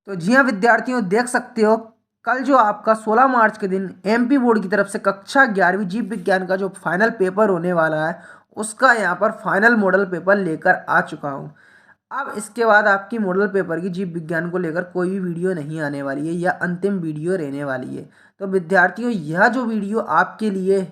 तो जी हाँ विद्यार्थियों, देख सकते हो कल जो आपका 16 मार्च के दिन एमपी बोर्ड की तरफ से कक्षा 11वीं जीव विज्ञान का जो फाइनल पेपर होने वाला है, उसका यहाँ पर फाइनल मॉडल पेपर लेकर आ चुका हूँ। अब इसके बाद आपकी मॉडल पेपर की जीव विज्ञान को लेकर कोई भी वीडियो नहीं आने वाली है, या अंतिम वीडियो रहने वाली है। तो विद्यार्थियों, यह जो वीडियो आपके लिए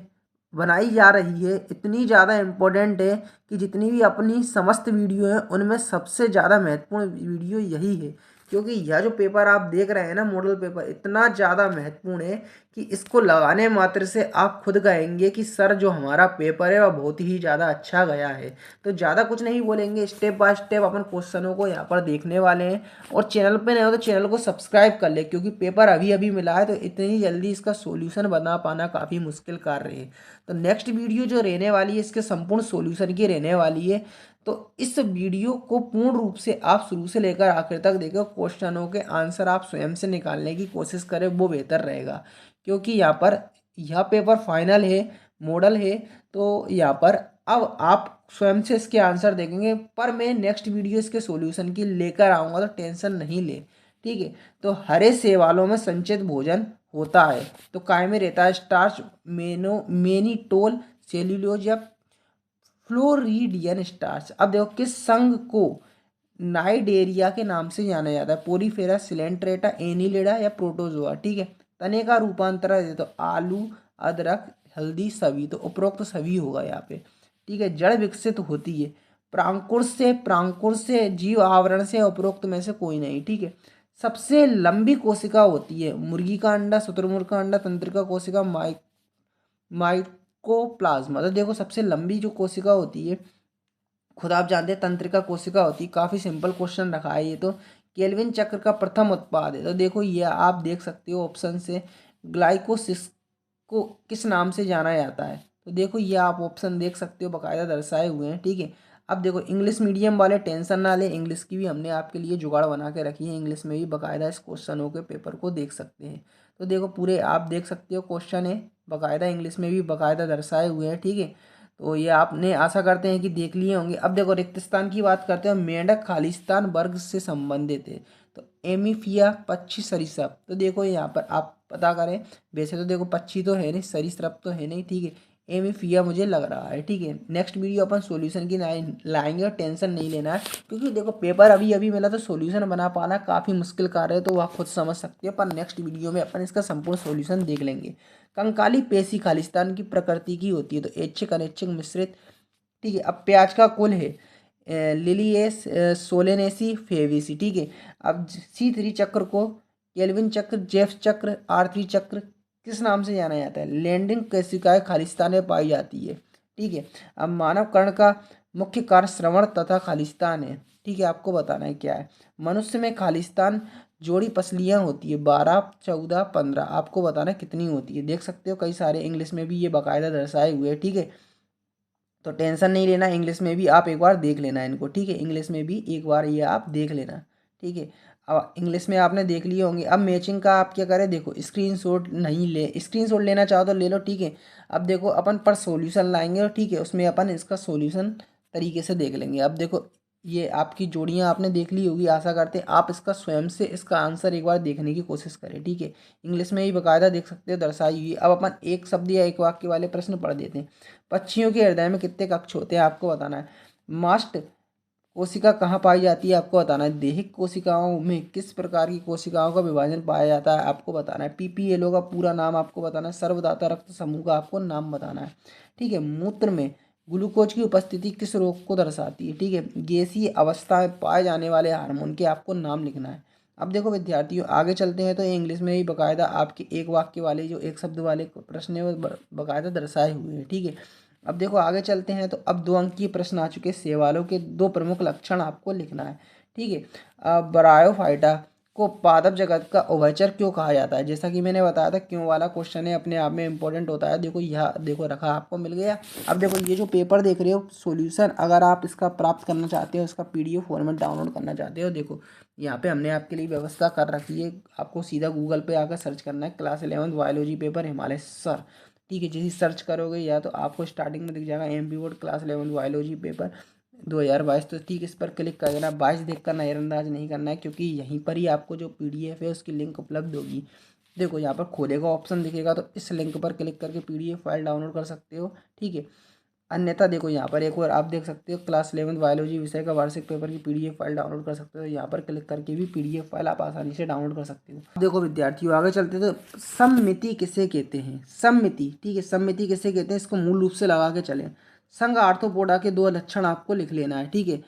बनाई जा रही है इतनी ज़्यादा इम्पोर्टेंट है कि जितनी भी अपनी समस्त वीडियो हैं उनमें सबसे ज़्यादा महत्वपूर्ण वीडियो यही है। क्योंकि यह जो पेपर आप देख रहे हैं ना, मॉडल पेपर इतना ज़्यादा महत्वपूर्ण है कि इसको लगाने मात्र से आप खुद कहेंगे कि सर जो हमारा पेपर है वह बहुत ही ज़्यादा अच्छा गया है। तो ज़्यादा कुछ नहीं बोलेंगे, स्टेप बाय स्टेप अपन क्वेश्चनों को यहाँ पर देखने वाले हैं। और चैनल पे नए हो तो चैनल को सब्सक्राइब कर ले, क्योंकि पेपर अभी अभी मिला है तो इतनी जल्दी इसका सॉल्यूशन बना पाना काफ़ी मुश्किल कार्य है। तो नेक्स्ट वीडियो जो रहने वाली है इसके संपूर्ण सॉल्यूशन की रहने वाली है। तो इस वीडियो को पूर्ण रूप से आप शुरू से लेकर आखिर तक देखो, क्वेश्चनों के आंसर आप स्वयं से निकालने की कोशिश करें, वो बेहतर रहेगा। क्योंकि यहाँ पर यह पेपर फाइनल है, मॉडल है। तो यहाँ पर अब आप स्वयं से इसके आंसर देखेंगे, पर मैं नेक्स्ट वीडियो इसके सॉल्यूशन की लेकर आऊँगा, तो टेंशन नहीं ले। ठीक है। तो हरे सेवालों में संचित भोजन होता है, तो काय में रहता है? स्टार्च, मेनिटोल, सेल्यूलोज या फ्लोरिडियन स्टार्च। अब देखो किस संघ को नाइडेरिया के नाम से जाना जाता है? पोरीफेरा, सिलेंट्रेटा, एनिलिडा या प्रोटोजोआ। ठीक है। तने का रूपांतर है तो आलू, अदरक, हल्दी, सभी। तो उपरोक्त सभी होगा यहाँ पे। ठीक है। जड़ विकसित होती है प्रांकुर से, जीव आवरण से, उपरोक्त में से कोई नहीं। ठीक है। सबसे लंबी कोशिका होती है मुर्गी का अंडा, शुतुरमुर्ग का अंडा, तंत्रिका कोशिका, माइकोप्लाज्मा। तो देखो सबसे लंबी जो कोशिका होती है, खुद आप जानते हैं तंत्रिका कोशिका होती है। काफ़ी सिंपल क्वेश्चन रखा है ये तो। केल्विन चक्र का प्रथम उत्पाद है, तो देखो ये आप देख सकते हो ऑप्शन से। ग्लाइकोसिस को किस नाम से जाना जाता है? तो देखो ये आप ऑप्शन देख सकते हो, बाकायदा दर्शाए हुए हैं। ठीक है। अब देखो इंग्लिश मीडियम वाले टेंशन ना ले, इंग्लिश की भी हमने आपके लिए जुगाड़ बना के रखी है। इंग्लिश में भी बाकायदा इस क्वेश्चनों के पेपर को देख सकते हैं। तो देखो पूरे आप देख सकते हो क्वेश्चन है, बाकायदा इंग्लिश में भी बाकायदा दर्शाए हुए हैं। ठीक है। तो ये आपने आशा करते हैं कि देख लिए होंगे। अब देखो रिक्त स्थान की बात करते हैं। मेंढक खालिस्तान वर्ग से संबंधित है, तो एमिफिया, पक्षी, सरीसृप। तो देखो यहाँ पर आप पता करें। वैसे तो देखो पक्षी तो है नहीं, सरीसृप तो है नहीं। ठीक है। एमिफिया मुझे लग रहा है। ठीक है। नेक्स्ट वीडियो अपन सॉल्यूशन की लाएंगे, और टेंशन नहीं लेना है। क्योंकि देखो पेपर अभी अभी मिला, तो सॉल्यूशन बना पाना काफ़ी मुश्किल कार्य है, तो वह खुद समझ सकते हो। पर नेक्स्ट वीडियो में अपन इसका संपूर्ण सॉल्यूशन देख लेंगे। कंकाली पेशी खालिस्तान की प्रकृति की होती है, तो ऐच्छिक अनैच्छिक मिश्रित। ठीक है। अब प्याज का कुल है लिलियस, सोलेनेसी, फेविसी। ठीक है। अब C3 चक्र को केल्विन चक्र, जेफ चक्र, R3 चक्र किस नाम से जाना जाता है? लैंडिंग कोशिकाएं खालिस्तान में पाई जाती है। ठीक है। अब मानव कर्ण का मुख्य कार्य श्रवण तथा खालिस्तान है। ठीक है। आपको बताना है क्या है। मनुष्य में खालिस्तान जोड़ी पसलियाँ होती है 12, 14, 15। आपको बताना है कितनी होती है। देख सकते हो कई सारे इंग्लिश में भी ये बाकायदा दर्शाए हुए हैं। ठीक है। तो टेंशन नहीं लेना, इंग्लिश में भी आप एक बार देख लेना इनको। ठीक है। इंग्लिश में भी एक बार ये आप देख लेना। ठीक है। अब इंग्लिश में आपने देख लिए होंगे। अब मैचिंग का आप क्या करें, देखो स्क्रीनशॉट नहीं ले, स्क्रीनशॉट लेना चाहो तो ले लो। ठीक है। अब देखो अपन पर सॉल्यूशन लाएंगे, और ठीक है उसमें अपन इसका सॉल्यूशन तरीके से देख लेंगे। अब देखो ये आपकी जोड़ियाँ आपने देख ली होगी, आशा करते हैं आप इसका स्वयं से इसका आंसर एक बार देखने की कोशिश करें। ठीक है। इंग्लिश में ही बाकायदा देख सकते हो दर्शाई हुई। अब अपन एक शब्द या एक वाक्य वाले प्रश्न पढ़ देते हैं। पक्षियों के हृदय में कितने कक्ष होते हैं? आपको बताना है। मास्ट कोशिका कहाँ पाई जाती है? आपको बताना है। देहिक कोशिकाओं में किस प्रकार की कोशिकाओं का विभाजन पाया जाता है? आपको बताना है। पीपीएलओ का पूरा नाम आपको बताना है। सर्वदाता रक्त समूह का आपको नाम बताना है। ठीक है। मूत्र में ग्लूकोज की उपस्थिति किस रोग को दर्शाती है? ठीक है। गैसीय अवस्था में पाए जाने वाले हार्मोन के आपको नाम लिखना है। अब देखो विद्यार्थियों आगे चलते हैं, तो इंग्लिश में ही बाकायदा आपके एक वाक्य वाले जो एक शब्द वाले प्रश्न है वो बाकायदा दर्शाए हुए हैं। ठीक है। अब देखो आगे चलते हैं, तो अब 2 अंकीय प्रश्न आ चुके हैं। शैवालों के 2 प्रमुख लक्षण आपको लिखना है। ठीक है। ब्रायोफाइटा को पादप जगत का उभयचर क्यों कहा जाता है? जैसा कि मैंने बताया था, क्यों वाला क्वेश्चन है, अपने आप में इंपॉर्टेंट होता है। देखो यह देखो रखा आपको मिल गया। अब देखो ये जो पेपर देख रहे हो सॉल्यूशन, अगर आप इसका प्राप्त करना चाहते हो, इसका PDF फॉर्मेट डाउनलोड करना चाहते हो, देखो यहाँ पे हमने आपके लिए व्यवस्था कर रखी है। आपको सीधा गूगल पे आकर सर्च करना है class 11 biology paper Himalaya sir. ठीक है। जैसे सर्च करोगे या तो आपको स्टार्टिंग में दिख जाएगा MP board class 11 biology paper 2022। तो ठीक, इस पर क्लिक कर देना। 22 देखकर नज़रअंदाज नहीं करना है, क्योंकि यहीं पर ही आपको जो PDF है उसकी लिंक उपलब्ध होगी। देखो यहाँ पर खोलेगा ऑप्शन दिखेगा, तो इस लिंक पर क्लिक करके PDF फाइल डाउनलोड कर सकते हो। ठीक है, अन्यथा देखो यहाँ पर एक और आप देख सकते हो, क्लास 11 बायोलॉजी विषय का वार्षिक पेपर की PDF फाइल डाउनलोड कर सकते हो। यहाँ पर क्लिक करके भी PDF फाइल आप आसानी से डाउनलोड कर सकते हो। देखो विद्यार्थियों, आगे चलते तो सममिति किसे कहते हैं। सममिति, ठीक है, सममिति किसे कहते हैं, इसको मूल रूप से लगा के चलें। संघ आर्थ्रोपोडा के 2 लक्षण आपको लिख लेना है। ठीक है,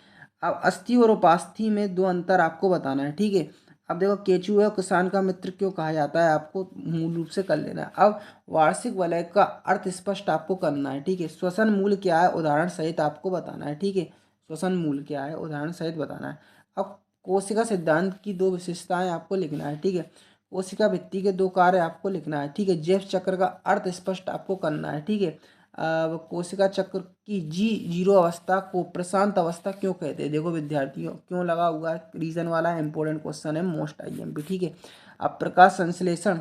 अब अस्थि और उपास्थि में 2 अंतर आपको बताना है। ठीक है, अब देखो केचुआ किसान का मित्र क्यों कहा जाता है, आपको मूल रूप से कर लेना है। अब वार्षिक वलय का अर्थ स्पष्ट आपको करना है। ठीक है, श्वसन मूल क्या है, उदाहरण सहित आपको बताना है। ठीक है, श्वसन मूल क्या है, उदाहरण सहित बताना है। अब कोशिका सिद्धांत की 2 विशेषताएं आपको लिखना है। ठीक है, कोशिका भित्ति के 2 कार्य आपको लिखना है। ठीक है, जेफ चक्र का अर्थ स्पष्ट आपको करना है। ठीक है, कोशिका चक्र की जीरो अवस्था को प्रशांत अवस्था क्यों कहते हैं। देखो विद्यार्थियों, क्यों लगा हुआ है, रीजन वाला इंपॉर्टेंट क्वेश्चन है, मोस्ट IMP। ठीक है, अब प्रकाश संश्लेषण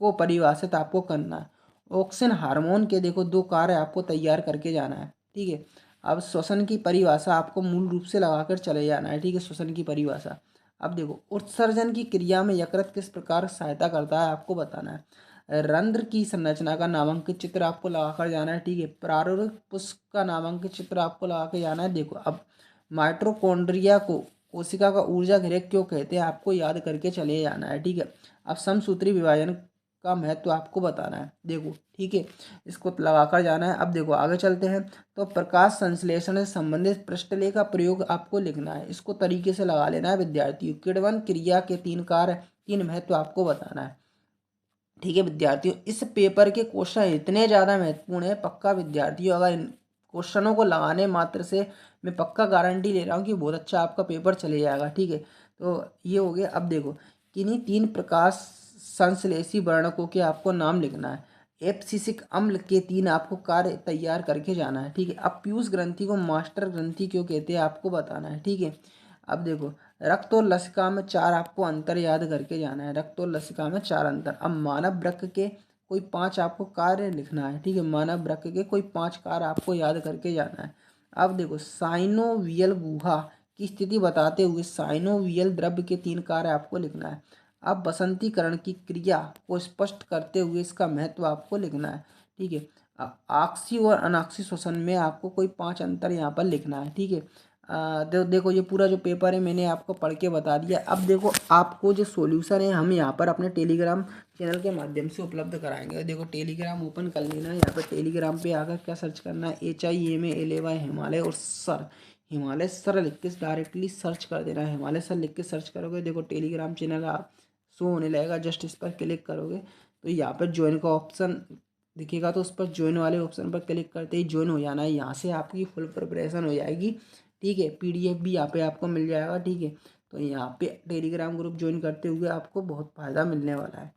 को परिभाषित आपको करना है। ऑक्सिन हार्मोन के देखो 2 कार्य आपको तैयार करके जाना है। ठीक है, अब श्वसन की परिभाषा आपको मूल रूप से लगाकर चले जाना है। ठीक है, श्वसन की परिभाषा। अब देखो उत्सर्जन की क्रिया में यकृत किस प्रकार सहायता करता है, आपको बताना है। रंध्र की संरचना का नामांकित चित्र आपको लगाकर जाना है। ठीक है, प्रारूपिक पुष्प का नामांकित चित्र आपको लगा के जाना है। देखो अब माइटोकॉन्ड्रिया को कोशिका का ऊर्जा गृह क्यों कहते हैं, आपको याद करके चले जाना है। ठीक है, अब समसूत्री विभाजन का महत्व आपको बताना है। देखो ठीक है, इसको लगाकर जाना है। अब देखो आगे चलते हैं, तो प्रकाश संश्लेषण से संबंधित पृष्ठलेख का प्रयोग आपको लिखना है। इसको तरीके से लगा लेना है विद्यार्थियों। किण्वन क्रिया के 3 कार्य 3 महत्व आपको बताना है। ठीक है विद्यार्थियों, इस पेपर के क्वेश्चन इतने ज़्यादा महत्वपूर्ण है, पक्का विद्यार्थियों अगर इन क्वेश्चनों को लगाने मात्र से मैं पक्का गारंटी ले रहा हूँ कि बहुत अच्छा आपका पेपर चले जाएगा। ठीक है, तो ये हो गया। अब देखो, किन्हीं 3 प्रकाश संश्लेषी वर्णकों के आपको नाम लिखना है। एब्सिसिक अम्ल के 3 आपको कार्य तैयार करके जाना है। ठीक है, अब पीयूष ग्रंथि को मास्टर ग्रंथि क्यों कहते हैं, आपको बताना है। ठीक है, अब देखो रक्त और लसिका में 4 आपको अंतर याद करके जाना है। रक्त और लसिका में 4 अंतर। अब मानव वृक्क के कोई 5 आपको कार्य लिखना है। ठीक है, मानव वृक्क के कोई 5 कार्य आपको याद करके जाना है। अब देखो साइनोवियल गुहा की स्थिति बताते हुए साइनोवियल द्रव्य के 3 कार्य आपको लिखना है। अब बसंतीकरण की क्रिया को स्पष्ट करते हुए इसका महत्व आपको लिखना है। ठीक है, ऑक्सी और अनॉक्सी श्वसन में आपको कोई 5 अंतर यहाँ पर लिखना है। ठीक है, देखो ये पूरा जो पेपर है मैंने आपको पढ़ के बता दिया। अब देखो आपको जो सॉल्यूशन है हम यहाँ पर अपने टेलीग्राम चैनल के माध्यम से उपलब्ध कराएंगे। देखो टेलीग्राम ओपन कर लेना है। यहाँ पर टेलीग्राम पे आकर क्या सर्च करना है, HIMALAY हिमालय और सर, हिमालय सर लिख के डायरेक्टली सर्च कर देना है। हिमालय सर लिख के सर्च करोगे, देखो टेलीग्राम चैनल आप शो होने लगेगा। जस्ट इस पर क्लिक करोगे तो यहाँ पर ज्वाइन का ऑप्शन दिखेगा, तो उस पर ज्वाइन वाले ऑप्शन पर क्लिक करते ही ज्वाइन हो जाना है। यहाँ से आपकी फुल प्रिपरेशन हो जाएगी। ठीक है, PDF भी यहाँ पे आपको मिल जाएगा। ठीक है, तो यहाँ पे टेलीग्राम ग्रुप ज्वाइन करते हुए आपको बहुत फ़ायदा मिलने वाला है।